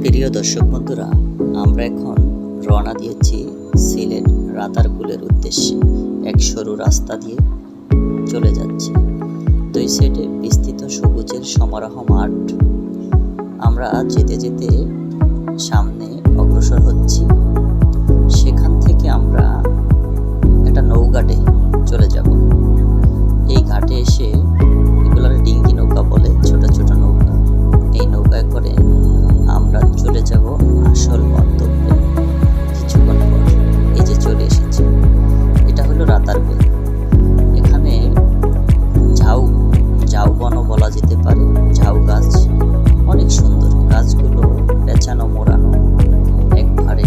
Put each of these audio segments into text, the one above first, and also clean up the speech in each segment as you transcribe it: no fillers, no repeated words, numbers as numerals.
প্রিয় দর্শক বন্ধুরা, আমরা এখন রওনা দিয়েছি সিলেট রাতারগুলের উদ্দেশ্যে। এক সরু রাস্তা দিয়ে চলে যাচ্ছি। দুই সাইডে বিস্তৃত সবুজের সমারোহ মাঠ। আমরা যেতে যেতে সামনে অগ্রসর হচ্ছি। সেখান থেকে আমরা একটা নৌঘাটে চলে যাব। এই ঘাটে এসে এগুলোর ডিঙ্গি নৌকা বলে, ছোট ছোট নৌকা। এই নৌকায় করে আমরা চলে যাব আসল গন্তব্যে। কিছুক্ষণ পর এই যে চলে এসেছি, এটা হলো রাতারগুল। এখানে ঝাউবনও বলা যেতে পারে। ঝাউ গাছ অনেক সুন্দর, গাছগুলো পেঁচানো মোড়ানো, একবারে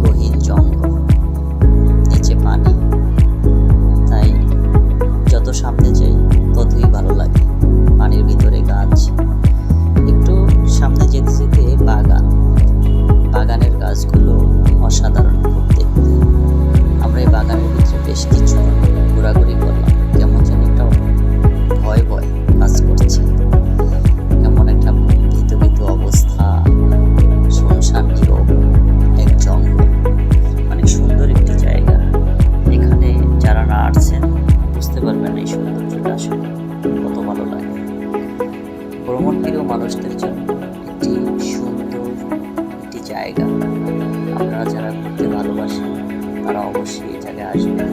গহীন জঙ্গল, নিচে পানি। তাই যত সামনে যাই ততই ভালো লাগে। পানির ভিতরে গাছ, একটু সামনে যেতে যেতে বাগানের গাছগুলো অসাধারণ দেখতে। আমরা এই বাগানের ভিতরে বেশ কিছু ঘোরাঘুরি করলাম। কেমন যেন একটা ভয় কাজ করছে, এমন একটা ভীত অবস্থা, শুনশান নীরব এক জঙ্গল। অনেক সুন্দর একটি জায়গা। এখানে যারা না আসছেন বুঝতে পারবেন এই সৌন্দর্যটা আসলে কত ভালো লাগে। ভ্রমণপ্রিয় মানুষদের জন্য একটি সুন্দর একটি জায়গা। আপনারা যারা ঘুরতে ভালোবাসেন তারা অবশ্যই এই জায়গায় আসবেন।